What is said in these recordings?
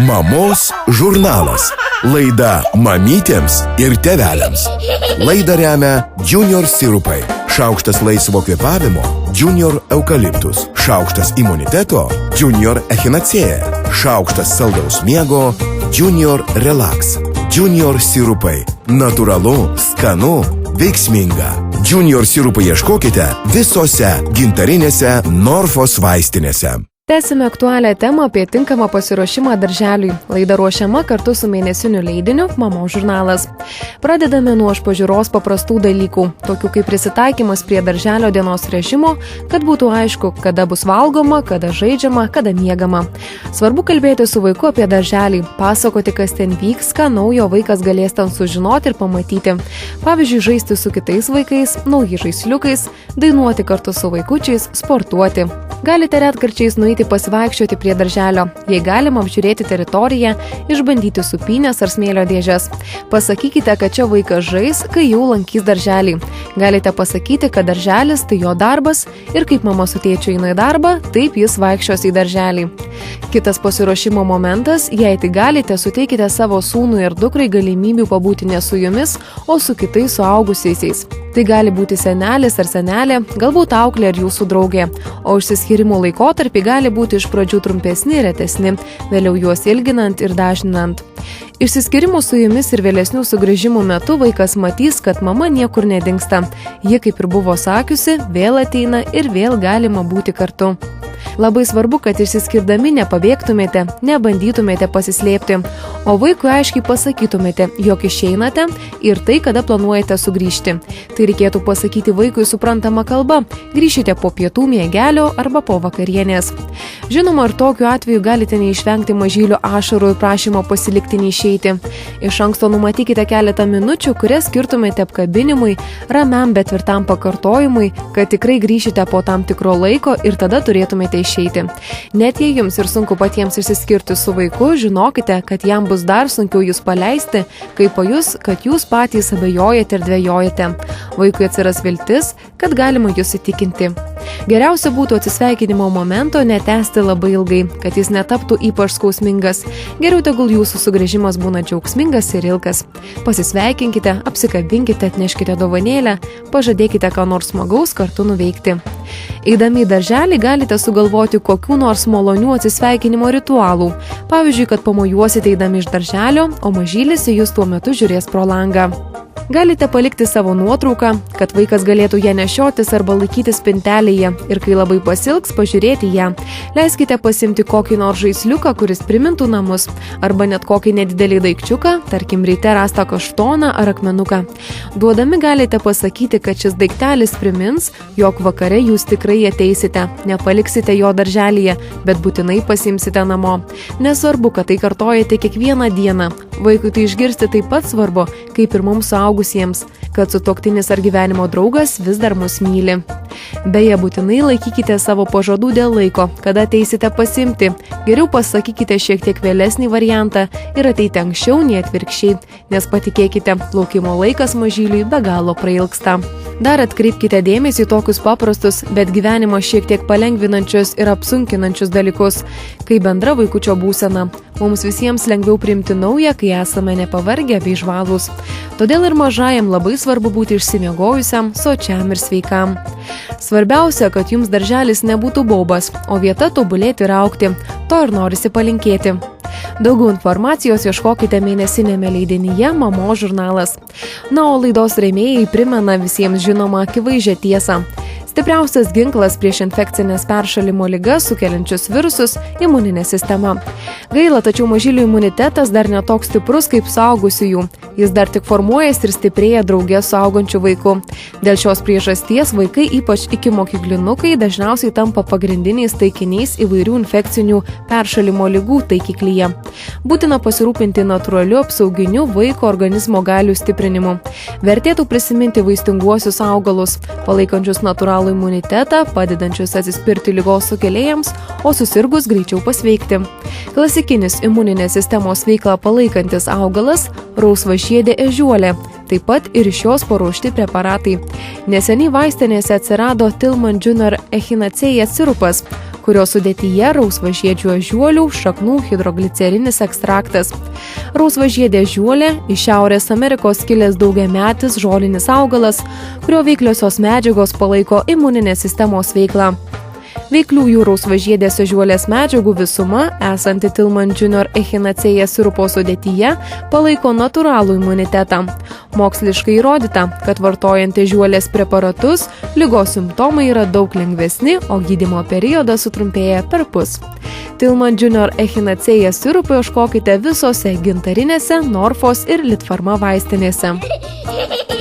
Mamos žurnalas. Laida mamytėms ir tėveliams. Laidą remia Junior sirupai. Šaukštas laisvo kvėpavimo Junior eukaliptus. Šaukštas imuniteto Junior echinacea. Šaukštas saldaus miego Junior relax. Junior sirupai. Natūralu, skanu, veiksminga. Junior sirupą ieškokite visose gintarinėse Norfos vaistinėse. Tęsime aktualią temą apie tinkamą pasiruošimą darželiui. Laida ruošiama kartu su mėnesiniu leidiniu Mamos žurnalas. Pradedame nuo iš pažiūros paprastų dalykų, tokių kaip prisitaikymas prie darželio dienos režimo, kad būtų aišku, kada bus valgoma, kada žaidžiama, kada miegama. Svarbu kalbėti su vaiku apie darželį, pasakoti, kas ten vyks, ką naujo vaikas galės ten sužinoti ir pamatyti. Pavyzdžiui, žaisti su kitais vaikais, naujais žaisliukais, dainuoti kartu su vaikučiais, sportuoti. Galite retkarčiais nueiti pasivaikščioti prie darželio. Jei galima apžiūrėti teritoriją, išbandyti supynės ar smėlio dėžes. Pasakykite, kad čia vaikas žais, kai jau lankys darželį. Galite pasakyti, kad darželis tai jo darbas ir kaip mama su tėčiu eina į darbą, taip jis vaikščios į darželį. Kitas pasiruošimo momentas, jei tai galite, suteikite savo sūnui ir dukrai galimybių pabūti ne su jumis, o su kitais suaugusiaisiais. Tai gali būti senelis ar senelė, galbūt auklė ar jūsų draugė, o išsiskyrimo laikotarpį gali būti iš pradžių trumpesni ir retesni, vėliau juos ilginant ir dažninant. Išsiskyrimo su jumis ir vėlesnių sugrįžimų metu vaikas matys, kad mama niekur nedingsta. Ji, kaip ir buvo sakiusi, vėl ateina ir vėl galima būti kartu. Labai svarbu, kad išsiskirdami nepabėgtumėte, nebandytumėte pasislėpti, o vaikui aiškiai pasakytumėte, jog išeinate ir tai, kada planuojate sugrįžti. Tai reikėtų pasakyti vaikui suprantama kalba, grįšite po pietų miegelio arba po vakarienės. Žinoma, ir tokiu atveju galite neišvengti mažylio ašarų ir prašymo pasilikti neišeiti. Iš anksto numatykite keletą minučių, kurias skirtumėte apkabinimui, ramiam bet tvirtam pakartojimui, kad tikrai grįšite po tam tikro laiko ir tada turėtumėte išeiti. Net jei jums ir sunku patiems išsiskirti su vaiku, žinokite, kad jam bus dar sunkiau jūs paleisti, kai pajus, kad jūs patys abejojate ir dvejojate. Vaikui atsiras viltis, kad galima jūs įtikinti. Geriausia būtų atsisveikinimo momento netęsti labai ilgai, kad jis netaptų ypač skausmingas. Geriau tegul jūsų sugrįžimas būna džiaugsmingas ir ilgas. Pasisveikinkite, apsikabinkite, atneškite dovanėlę, pažadėkite ką nors smagaus kartu nuveikti. Eidami į darželį galite sugalvoti kokių nors malonių atsisveikinimo ritualų. Pavyzdžiui, kad pamojuosite eidami iš darželio, o mažylis į jūs tuo metu žiūrės pro langą. Galite palikti savo nuotrauką, kad vaikas galėtų ją nešiotis arba laikyti spintelėje ir kai labai pasilgs, pažiūrėti ją. Leiskite pasimti kokį nors žaisliuką, kuris primintų namus, arba net kokį nedidelį daikčiuką, tarkim ryte rastą kaštoną ar akmenuką. Duodami galite pasakyti, kad šis daiktelis primins, jog vakare jūs tikrai ateisite, nepaliksite jo darželyje, bet būtinai pasimsite namo. Nesvarbu, kad tai kartojate kiekvieną dieną. Vaikui tai išgirsti taip pat svarbu, kaip ir mums suaugusiems, kad sutuoktinis ar gyvenimo draugas vis dar mus myli. Beje, būtinai laikykite savo pažadų dėl laiko, kada ateisite pasimti. Geriau pasakykite šiek tiek vėlesnį variantą ir ateiti anksčiau nei atvirkščiai, nes patikėkite, laukimo laikas mažyliui be galo prailgsta. Dar atkreipkite dėmesį į tokius paprastus, bet gyvenimą šiek tiek palengvinančius ir apsunkinančius dalykus, kaip bendra vaikučio būsena. Mums visiems lengviau priimti naują, kai esame nepavargę bei žvalūs. Todėl ir mažajam labai svarbu būti išsimiegojusiam, sočiam ir sveikam. Svarbiausia, kad jums darželis nebūtų baubas, o vieta tobulėti ir augti. To ir norisi palinkėti. Daugiau informacijos ieškokite mėnesinėme leidinyje Mamos žurnalas. Na, o laidos rėmėjai primena visiems žinomą akivaizdžią tiesą. Stipriausias ginklas prieš infekcinės peršalimo ligas sukeliančius virusus – imuninė sistema. Gaila, tačiau mažylių imunitetas dar netoks stiprus kaip suaugusiųjų. Jis dar tik formuojasi ir stiprėja drauge su augančiu vaiku. Dėl šios priežasties vaikai, ypač ikimokyklinukai, dažniausiai tampa pagrindiniais taikiniais įvairių infekcinių peršalimo ligų taikiklyje. Būtina pasirūpinti natūraliu apsauginiu vaiko organizmo galių stiprinimu. Vertėtų prisiminti vaistinguosius augalus, palaikančius natūralų imunitetą, padedančius atsispirti ligos sukėlėjams, o susirgus greičiau pasveikti. Klasikinis imuninės sistemos veiklą palaikantis augalas – rausvažiedė ežiuolė, taip pat ir iš jos paruošti preparatai. Neseniai vaistinėse atsirado Tillman Junior echinacea sirupas, kurio sudėtyje rausvažiedžių ežiuolių šaknų hidroglicerinis ekstraktas. Rausvažiedė ežiuolė iš Šiaurės Amerikos kilęs daugiametis žolinis augalas, kurio veikliosios medžiagos palaiko imuninės sistemos veiklą. Veikliųjų rausvažiedės ežiuolės medžiagų visuma, esanti Tillman Jr. echinacea sirupo sudėtyje, palaiko natūralų imunitetą. Moksliškai įrodyta, kad vartojant ežiuolės preparatus, ligos simptomai yra daug lengvesni, o gydymo periodas sutrumpėja perpus. Tillman Jr. echinacea sirupą ieškokite visose gintarinėse, Norfos ir Litfarma vaistinėse.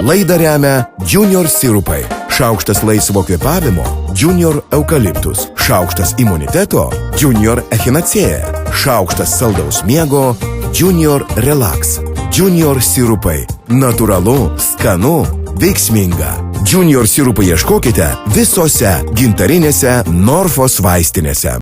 Laidą remia Junior sirupai. Šaukštas laisvo kvėpavimo Junior eukaliptus. Šaukštas imuniteto Junior echinacea. Šaukštas saldaus miego Junior relax. Junior sirupai. Natūralu, skanu, veiksminga. Junior sirupą ieškokite visose gintarinėse Norfos vaistinėse.